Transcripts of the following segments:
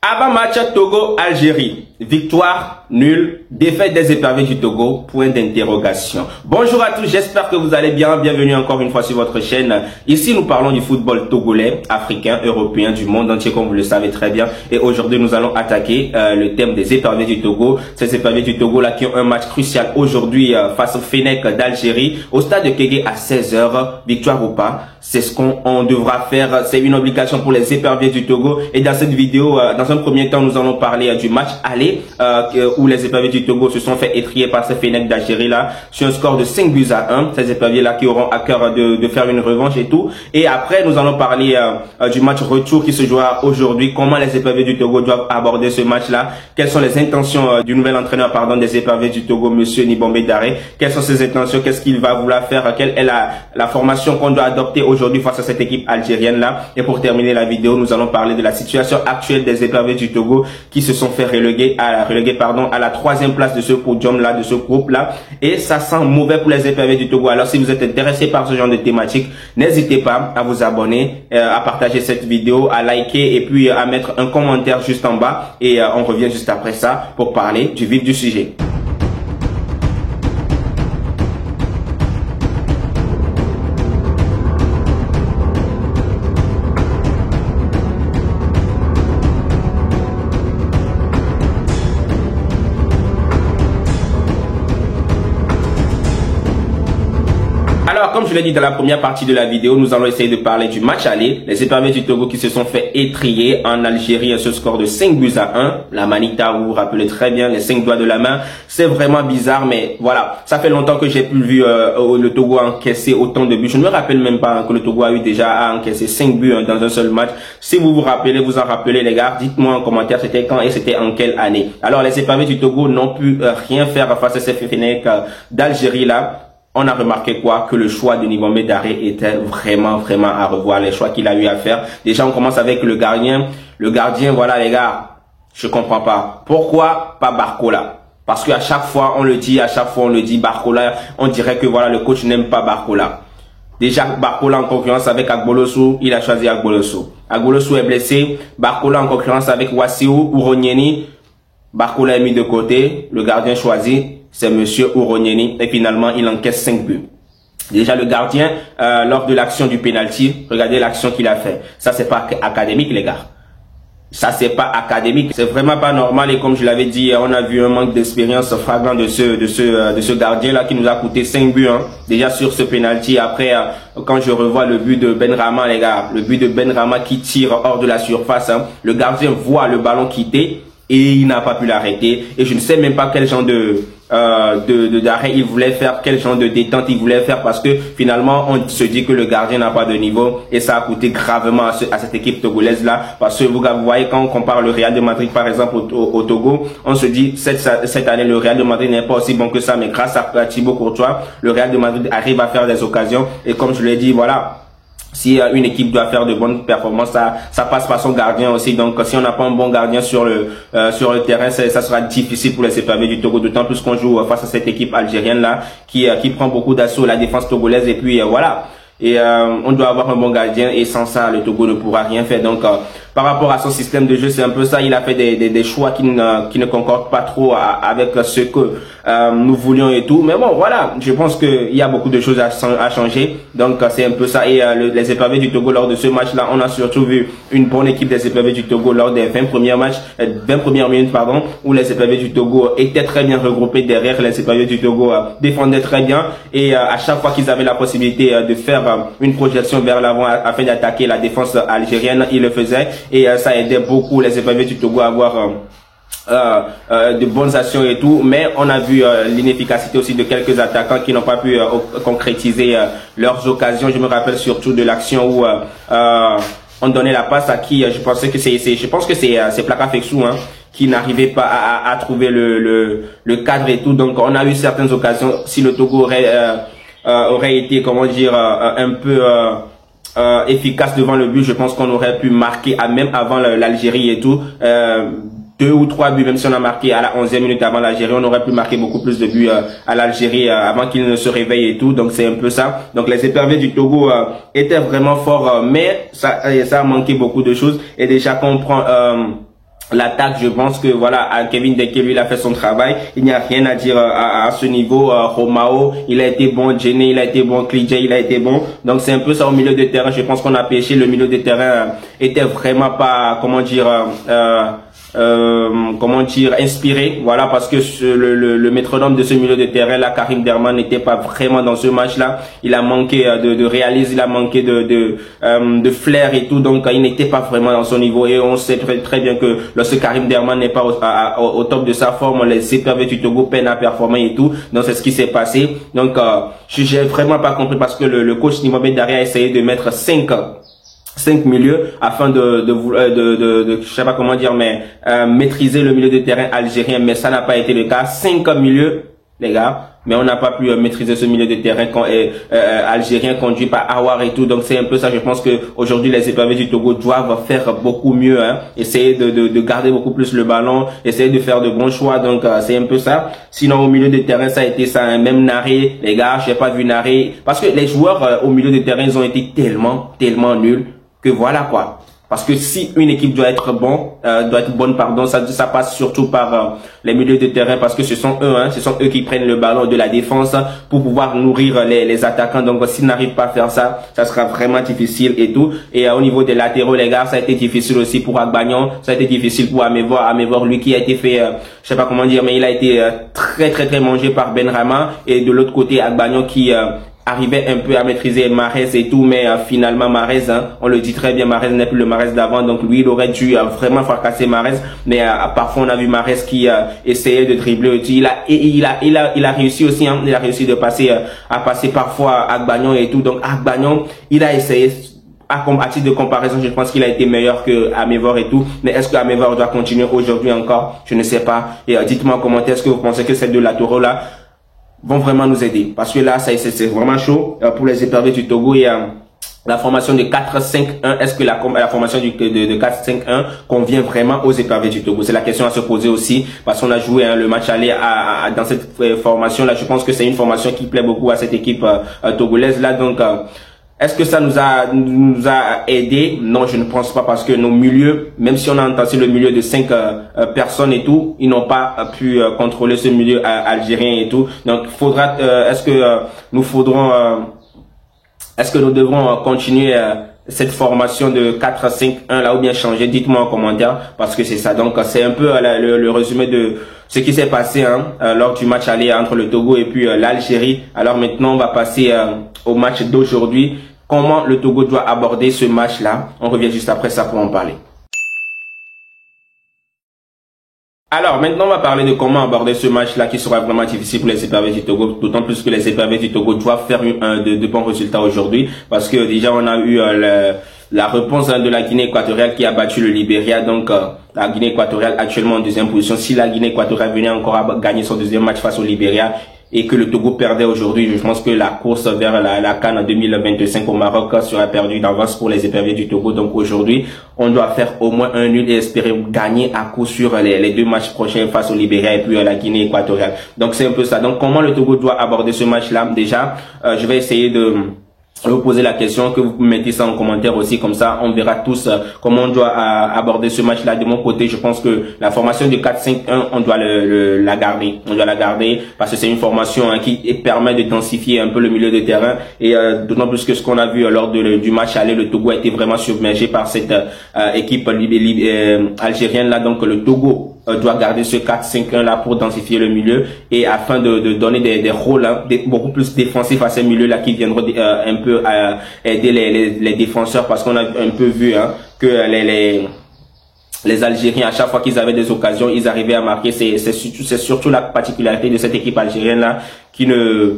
Avant-match Togo-Algérie. Victoire, nul, défaite des éperviers du Togo, point d'interrogation. Bonjour à tous, j'espère que vous allez bien. Bienvenue encore une fois sur votre chaîne. Ici, nous parlons du football togolais, africain, européen, du monde entier, comme vous le savez très bien. Et aujourd'hui, nous allons attaquer le thème des éperviers du Togo. Ces éperviers du Togo là qui ont un match crucial aujourd'hui face au Fennec d'Algérie, au stade de Kégué à 16 h. Victoire ou pas, c'est ce qu'on devra faire. C'est une obligation pour les éperviers du Togo. Et dans cette vidéo, dans un premier temps, nous allons parler du match aller où les éperviers du Togo se sont fait étrier par ces Fennec d'Algérie là sur un score de 5 buts à 1. Ces éperviers là qui auront à cœur de faire une revanche et tout. Et après, nous allons parler du match retour qui se jouera aujourd'hui. Comment les éperviers du Togo doivent aborder ce match là. Quelles sont les intentions du nouvel entraîneur des éperviers du Togo, monsieur Nibombe Daré. Quelles sont ses intentions? Qu'est-ce qu'il va vouloir faire? Quelle est la formation qu'on doit adopter aujourd'hui face à cette équipe algérienne là? Et pour terminer la vidéo, nous allons parler de la situation actuelle des éperviers du Togo qui se sont fait reléguer à la 3e place de ce podium là, de ce groupe là. Et ça sent mauvais pour les éperviers du Togo. Alors si vous êtes intéressé par ce genre de thématique, n'hésitez pas à vous abonner, à partager cette vidéo, à liker et puis à mettre un commentaire juste en bas. Et on revient juste après ça pour parler du vif du sujet. Alors, comme je l'ai dit dans la première partie de la vidéo, nous allons essayer de parler du match aller. Les éperviers du Togo qui se sont fait étrier en Algérie à ce score de 5 buts à 1. La manita, vous vous rappelez très bien, les 5 doigts de la main. C'est vraiment bizarre, mais voilà. Ça fait longtemps que j'ai plus vu le Togo encaisser autant de buts. Je ne me rappelle même pas que le Togo a eu déjà encaissé 5 buts dans un seul match. Si vous vous rappelez, vous en rappelez les gars, dites-moi en commentaire c'était quand et c'était en quelle année. Alors, les éperviers du Togo n'ont pu rien faire face à ces Fennec d'Algérie là. On a remarqué quoi? Que le choix de Nibombe Daré était vraiment à revoir, les choix qu'il a eu à faire. Déjà, on commence avec le gardien. Le gardien, voilà les gars, je comprends pas. Pourquoi pas Barcola? Parce qu'à chaque fois, on le dit, Barcola, on dirait que voilà, le coach n'aime pas Barcola. Déjà, Barcola en concurrence avec Agbolosu, il a choisi Agbolosu. Agbolosu est blessé. Barcola en concurrence avec Wassiou ou Ronieni. Barcola est mis de côté. Le gardien choisi, c'est monsieur Ouronieni et finalement il encaisse 5 buts. Déjà le gardien, lors de l'action du penalty, regardez l'action qu'il a fait. Ça c'est pas académique les gars. Ça c'est pas académique, c'est vraiment pas normal et comme je l'avais dit, on a vu un manque d'expérience flagrant de ce gardien là qui nous a coûté 5 buts hein. Déjà sur ce penalty. Après quand je revois le but de Benrahma les gars, le but de Benrahma qui tire hors de la surface hein. Le gardien voit le ballon quitter et il n'a pas pu l'arrêter et je ne sais même pas quel genre d'arrêt il voulait faire, quel genre de détente il voulait faire parce que finalement on se dit que le gardien n'a pas de niveau et ça a coûté gravement à cette équipe togolaise là parce que vous voyez quand on compare le Real de Madrid par exemple au Togo, on se dit cette année le Real de Madrid n'est pas aussi bon que ça mais grâce à Thibaut Courtois le Real de Madrid arrive à faire des occasions et comme je l'ai dit voilà. Si une équipe doit faire de bonnes performances, ça passe par son gardien aussi. Donc, si on n'a pas un bon gardien sur le terrain, ça sera difficile pour les éperviers du Togo. D'autant plus qu'on joue face à cette équipe algérienne là, qui prend beaucoup d'assaut la défense togolaise. Et puis voilà. Et on doit avoir un bon gardien et sans ça, le Togo ne pourra rien faire. Donc, par rapport à son système de jeu, c'est un peu ça. Il a fait des choix qui ne concordent pas trop avec ce que nous voulions et tout. Mais bon, voilà, je pense qu'il y a beaucoup de choses à changer. Donc, c'est un peu ça. Et les éperviers du Togo, lors de ce match-là, on a surtout vu une bonne équipe des éperviers du Togo lors des 20 premières minutes, où les éperviers du Togo étaient très bien regroupés derrière. Les éperviers du Togo défendaient très bien. Et à chaque fois qu'ils avaient la possibilité de faire une projection vers l'avant afin d'attaquer la défense algérienne, ils le faisaient. Et ça aidait beaucoup les éperviers du Togo à avoir de bonnes actions et tout, mais on a vu l'inefficacité aussi de quelques attaquants qui n'ont pas pu concrétiser leurs occasions. Je me rappelle surtout de l'action où on donnait la passe à qui je pense que c'est Plaka Fexou hein, qui n'arrivait pas à trouver le cadre et tout. Donc on a eu certaines occasions. Si le Togo aurait été comment dire un peu efficace devant le but, je pense qu'on aurait pu marquer même avant l'Algérie et tout. 2 ou 3 buts, même si on a marqué à la 11e minute avant l'Algérie, on aurait pu marquer beaucoup plus de buts à l'Algérie avant qu'il ne se réveille et tout. Donc c'est un peu ça. Donc les éperviers du Togo étaient vraiment forts, mais ça a manqué beaucoup de choses. Et déjà quand on prend L'attaque, je pense que voilà, Kevin De Key, lui, il a fait son travail. Il n'y a rien à dire à ce niveau. Romao, il a été bon. Jenny, il a été bon. Clijay, il a été bon. Donc c'est un peu ça au milieu de terrain. Je pense qu'on a pêché. Le milieu de terrain était vraiment pas, comment dire, inspiré. Voilà, parce que le métronome de ce milieu de terrain là, Karim Derman, n'était pas vraiment dans ce match là. Il a manqué de réalisme, il a manqué de flair et tout. Donc il n'était pas vraiment dans son niveau. Et on sait très bien que lorsque Karim Derman n'est pas au top de sa forme, les éperviers du Togo peinent à performer et tout. Donc c'est ce qui s'est passé. Donc j'ai vraiment pas compris, parce que le coach Nimobe Daria a essayé de mettre 5 milieux afin je sais pas comment dire, mais maîtriser le milieu de terrain algérien, mais ça n'a pas été le cas. 5 milieux, les gars, mais on n'a pas pu maîtriser ce milieu de terrain algérien conduit par Awar et tout. Donc c'est un peu ça. Je pense que aujourd'hui les éperviers du Togo doivent faire beaucoup mieux, hein. Essayer de garder beaucoup plus le ballon, essayer de faire de bons choix. Donc c'est un peu ça. Sinon au milieu de terrain ça a été ça, hein. Même Naré, les gars, j'ai pas vu Naré, parce que les joueurs au milieu de terrain, ils ont été tellement nuls que voilà quoi. Parce que si une équipe doit être bonne, pardon, ça passe surtout par les milieux de terrain, parce que ce sont eux qui prennent le ballon de la défense pour pouvoir nourrir les attaquants. Donc s'ils n'arrivent pas à faire ça, ça sera vraiment difficile et tout. Et au niveau des latéraux, les gars, ça a été difficile aussi pour Agbagnon, ça a été difficile pour Amévor, lui qui a été fait, je sais pas comment dire, mais il a été très mangé par Benrahma. Et de l'autre côté, Agbagnon qui arrivait un peu à maîtriser Mahrez et tout, mais finalement Mahrez, hein, on le dit très bien, Mahrez n'est plus le Mahrez d'avant, donc lui il aurait dû vraiment fracasser Mahrez, mais parfois on a vu Mahrez qui essayait de dribbler, il a réussi aussi, hein, il a réussi de passer à passer parfois Agbagnon et tout. Donc Agbagnon, il a essayé. À titre de comparaison, je pense qu'il a été meilleur que Amévor et tout. Mais est-ce que Amévor doit continuer aujourd'hui encore? Je ne sais pas. Et dites-moi en commentaire, est-ce que vous pensez que ces deux latéraux là vont vraiment nous aider? Parce que là, c'est vraiment chaud pour les éperviers du Togo. Et la formation de 4-5-1, est-ce que la formation de 4-5-1 convient vraiment aux éperviers du Togo? C'est la question à se poser aussi, parce qu'on a joué le match aller dans cette formation là. Je pense que c'est une formation qui plaît beaucoup à cette équipe togolaise là. Donc est-ce que ça nous a aidé? Non, je ne pense pas, parce que nos milieux, même si on a entassé le milieu de 5 personnes et tout, ils n'ont pas pu contrôler ce milieu algérien et tout. Donc est-ce que nous devrons continuer cette formation de 4-5-1 là, ou bien changer? Dites-moi en commentaire, parce que c'est ça. Donc c'est un peu le résumé de ce qui s'est passé, hein, lors du match aller entre le Togo et puis l'Algérie. Alors maintenant on va passer au match d'aujourd'hui. Comment le Togo doit aborder ce match là? On revient juste après ça pour en parler. Alors maintenant on va parler de comment aborder ce match-là, qui sera vraiment difficile pour les éperviers du Togo, d'autant plus que les éperviers du Togo doivent faire de bons résultats aujourd'hui, parce que déjà on a eu la réponse de la Guinée équatoriale qui a battu le Libéria. Donc la Guinée équatoriale actuellement en deuxième position. Si la Guinée équatoriale venait encore à gagner son deuxième match face au Libéria et que le Togo perdait aujourd'hui, je pense que la course vers la CAN en 2025 au Maroc sera perdue d'avance pour les éperviers du Togo. Donc aujourd'hui, on doit faire au moins un nul et espérer gagner à coup sûr les deux matchs prochains face au Libéria et puis la Guinée équatoriale. Donc c'est un peu ça. Donc comment le Togo doit aborder ce match-là? Déjà, je vais essayer de vous poser la question, que vous mettez ça en commentaire aussi, comme ça on verra tous comment on doit aborder ce match là. De mon côté, je pense que la formation du 4-5-1, on doit la garder, parce que c'est une formation qui permet de densifier un peu le milieu de terrain. Et d'autant plus que ce qu'on a vu lors du match aller, le Togo a été vraiment submergé par cette équipe algérienne là. Donc le Togo doit garder ce 4-5-1 là pour densifier le milieu, et afin de donner des rôles beaucoup plus défensifs à ces milieux là, qui viendront un peu aider les défenseurs, parce qu'on a un peu vu que les Algériens, à chaque fois qu'ils avaient des occasions, ils arrivaient à marquer. C'est surtout la particularité de cette équipe algérienne là, qui ne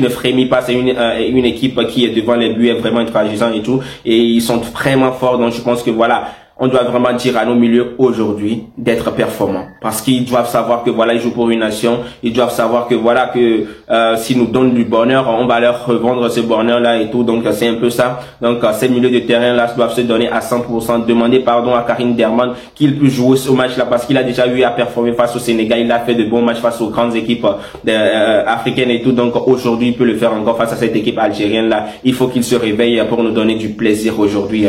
frémit pas. C'est une équipe qui est devant les buts, est vraiment intransigeante et tout, et ils sont vraiment forts. Donc je pense que voilà, on doit vraiment dire à nos milieux aujourd'hui d'être performants, parce qu'ils doivent savoir que voilà, ils jouent pour une nation. Ils doivent savoir que voilà, que s'ils nous donnent du bonheur, on va leur revendre ce bonheur là et tout. Donc c'est un peu ça. Donc ces milieux de terrain là doivent se donner à 100%. Demander pardon à Karim Derman qu'il puisse jouer ce match là, parce qu'il a déjà eu à performer face au Sénégal. Il a fait de bons matchs face aux grandes équipes africaines et tout. Donc aujourd'hui il peut le faire encore face à cette équipe algérienne là. Il faut qu'il se réveille pour nous donner du plaisir aujourd'hui.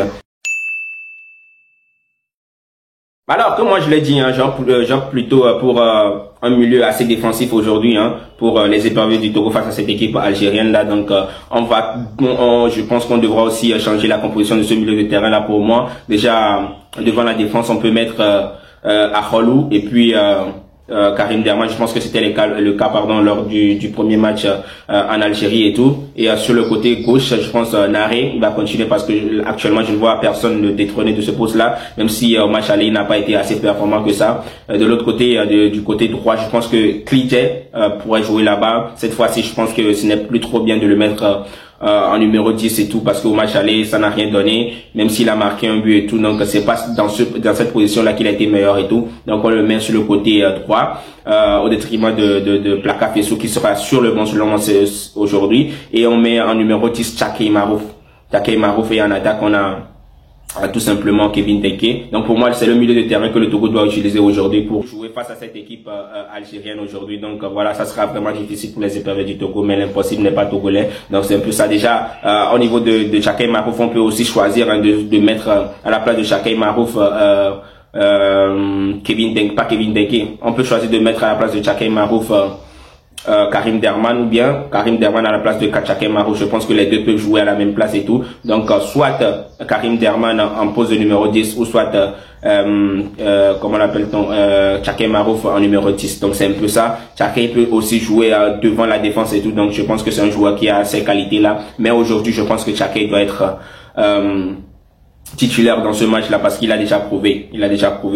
Alors, comme moi je l'ai dit, hein, j'opte plutôt pour un milieu assez défensif aujourd'hui, hein, pour les éperviers du Togo face à cette équipe algérienne là. Donc, je pense qu'on devra aussi changer la composition de ce milieu de terrain là. Pour moi, déjà devant la défense, on peut mettre Akholou et puis Karim Derman. Je pense que c'était le cas lors du premier match en Algérie et tout. Et sur le côté gauche, je pense Naré il va continuer parce que actuellement je ne vois personne le détrôner de ce poste là, même si au match aller il n'a pas été assez performant que ça. De l'autre côté, du côté droit, je pense que Klidje pourrait jouer là-bas. Cette fois-ci, je pense que ce n'est plus trop bien de le mettre en numéro 10 et tout, parce qu'au match aller ça n'a rien donné, même s'il a marqué un but et tout. Donc c'est pas dans cette position là qu'il a été meilleur et tout. Donc on le met sur le côté droit au détriment de Plaka Fessou qui sera sur le banc selon moi aujourd'hui, et on met en numéro 10 Tchakei Marouf. Tchakei Marouf, et en attaque on a tout simplement Kevin Denke. Donc pour moi c'est le milieu de terrain que le Togo doit utiliser aujourd'hui pour jouer face à cette équipe algérienne aujourd'hui. Donc voilà, ça sera vraiment difficile pour les éperviers du Togo, mais l'impossible n'est pas togolais. Donc c'est un peu ça. Déjà au niveau de Tchakei Marouf, on peut aussi choisir de mettre à la place de Tchakei Marouf Kevin Denke. On peut choisir de mettre à la place de Tchakei Marouf Karim Derman, ou bien Karim Derman à la place de Tchakei Marouf. Je pense que les deux peuvent jouer à la même place et tout. Donc soit Karim Derman en pose de numéro 10, ou soit comment l'appelle-t-on, Tchakei Marouf en numéro 10. Donc c'est un peu ça. Tchakei peut aussi jouer devant la défense et tout. Donc je pense que c'est un joueur qui a ces qualités là. Mais aujourd'hui je pense que Tchakei doit être titulaire dans ce match là, parce qu'il a déjà prouvé,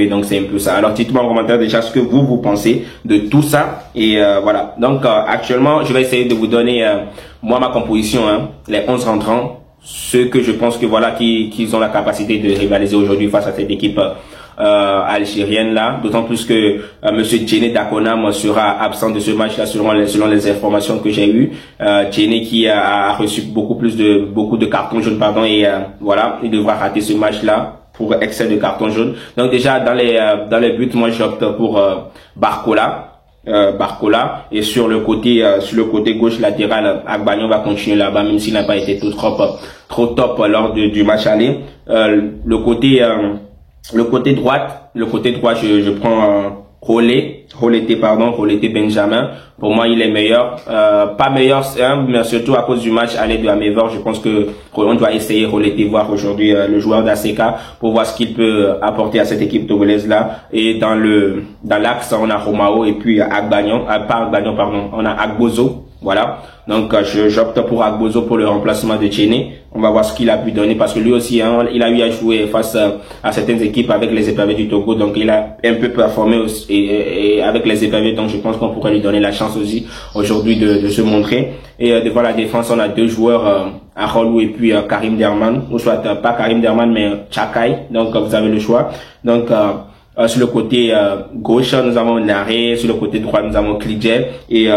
donc c'est un peu ça. Alors dites-moi en commentaire déjà ce que vous pensez de tout ça, et voilà. Donc actuellement je vais essayer de vous donner moi ma composition, hein, les 11 rentrants, ceux que je pense que voilà qu'ils ont la capacité de rivaliser aujourd'hui face à cette équipe algérienne là, d'autant plus que monsieur Djene Dakonam sera absent de ce match là selon les informations que j'ai eues. Djene qui a reçu beaucoup de cartons jaunes, pardon, et voilà, il devra rater ce match là pour excès de cartons jaunes. Donc déjà dans les buts, moi j'opte pour Barcola, et sur le côté gauche latéral, Agbagnon va continuer là-bas, même s'il n'a pas été trop top lors du match aller. Le côté droit, je prends Rolete Benjamin. Pour moi, il est meilleur. Pas meilleur, mais surtout à cause du match aller de Amévor. Je pense que on doit essayer Rolete, voir aujourd'hui le joueur d'ACK, pour voir ce qu'il peut apporter à cette équipe togolaise là. Et dans l'axe, on a Romao et puis on a Agbozo. Voilà. Donc j'opte pour Agbozo pour le remplacement de Djene. On va voir ce qu'il a pu donner, parce que lui aussi, hein, il a eu à jouer face à certaines équipes avec les éperviers du Togo, donc il a un peu performé aussi, et avec les éperviers, donc je pense qu'on pourrait lui donner la chance aussi aujourd'hui de se montrer. Et devant la défense, on a deux joueurs, Akholou et puis Karim Derman, ou soit pas Karim Derman mais Tchakei, donc vous avez le choix. Donc sur le côté gauche, nous avons Naré, sur le côté droit, nous avons Klidje, et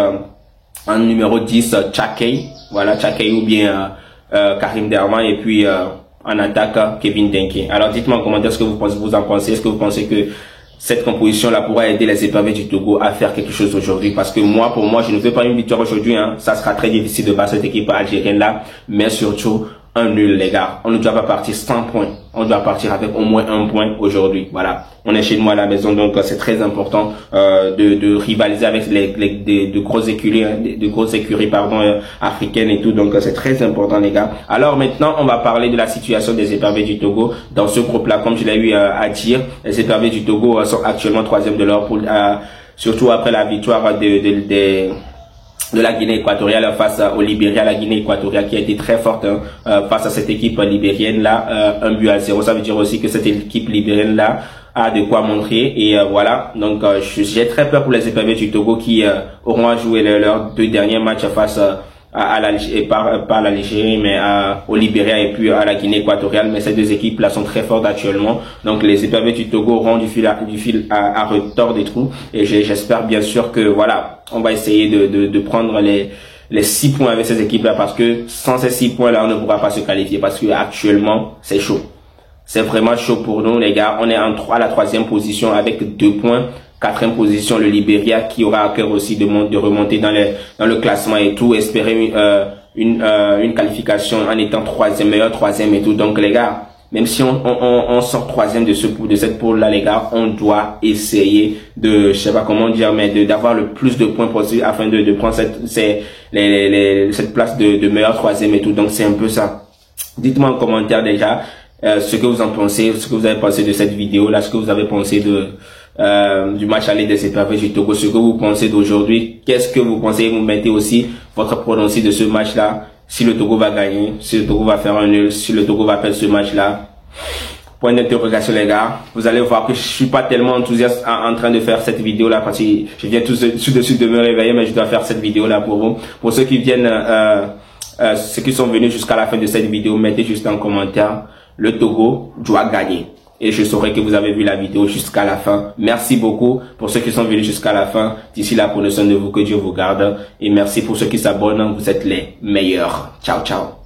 en numéro 10, Tchakei, voilà, Tchakei ou bien Karim Derman, et puis en attaque Kevin Denke. Alors dites-moi en commentaire ce que vous en pensez. Est-ce que vous pensez que cette composition là pourra aider les éperviers du Togo à faire quelque chose aujourd'hui? Parce que pour moi, je ne veux pas une victoire aujourd'hui, hein. Ça sera très difficile de battre cette équipe algérienne là, mais surtout un nul, les gars. On ne doit pas partir sans points. On doit partir avec au moins un point aujourd'hui. Voilà. On est chez moi à la maison, donc c'est très important de rivaliser avec de grosses écuries, africaines et tout. Donc c'est très important, les gars. Alors maintenant, on va parler de la situation des éperviers du Togo dans ce groupe-là. Comme je l'ai eu à dire, les éperviers du Togo sont actuellement 3e de leur poule, surtout après la victoire de la Guinée équatoriale face au Libéria. La Guinée équatoriale qui a été très forte face à cette équipe libérienne là, 1-0. Ça veut dire aussi que cette équipe libérienne là a de quoi montrer, et voilà. Donc j'ai très peur pour les éperviers du Togo qui auront à jouer leurs 2 derniers matchs face pas à l'Algérie, mais au Libéria et puis à la Guinée équatoriale. Mais ces deux équipes là sont très fortes actuellement, donc les éperviers du Togo auront du fil à retordre des trous, et j'espère bien sûr que voilà, on va essayer de prendre les 6 points avec ces équipes là, parce que sans ces 6 points là on ne pourra pas se qualifier, parce que actuellement c'est chaud, c'est vraiment chaud pour nous, les gars. On est à la 3e position avec 2 points. 4e position, le Libéria, qui aura à cœur aussi de remonter dans le classement et tout, espérer une qualification en étant meilleur 3e et tout. Donc les gars, Même si on sort troisième de cette poule là, les gars, on doit essayer de, je sais pas comment dire, mais d'avoir le plus de points possible afin de prendre cette place de meilleur troisième et tout. Donc c'est un peu ça. Dites-moi en commentaire déjà ce que vous en pensez, ce que vous avez pensé de cette vidéo là, ce que vous avez pensé du match aller des éperviers du Togo, ce que vous pensez d'aujourd'hui, qu'est-ce que vous pensez, vous mettez aussi votre pronostic de ce match là, si le Togo va gagner, si le Togo va faire un nul, si le Togo va perdre ce match là. Point d'interrogation les gars, vous allez voir que je suis pas tellement enthousiaste en train de faire cette vidéo là parce que je viens tout de suite de me réveiller, mais je dois faire cette vidéo là pour vous. Pour ceux qui viennent, ceux qui sont venus jusqu'à la fin de cette vidéo, mettez juste en commentaire, le Togo doit gagner. Et je saurai que vous avez vu la vidéo jusqu'à la fin. Merci beaucoup pour ceux qui sont venus jusqu'à la fin. D'ici là, prenez soin de vous, que Dieu vous garde. Et merci pour ceux qui s'abonnent, vous êtes les meilleurs. Ciao, ciao.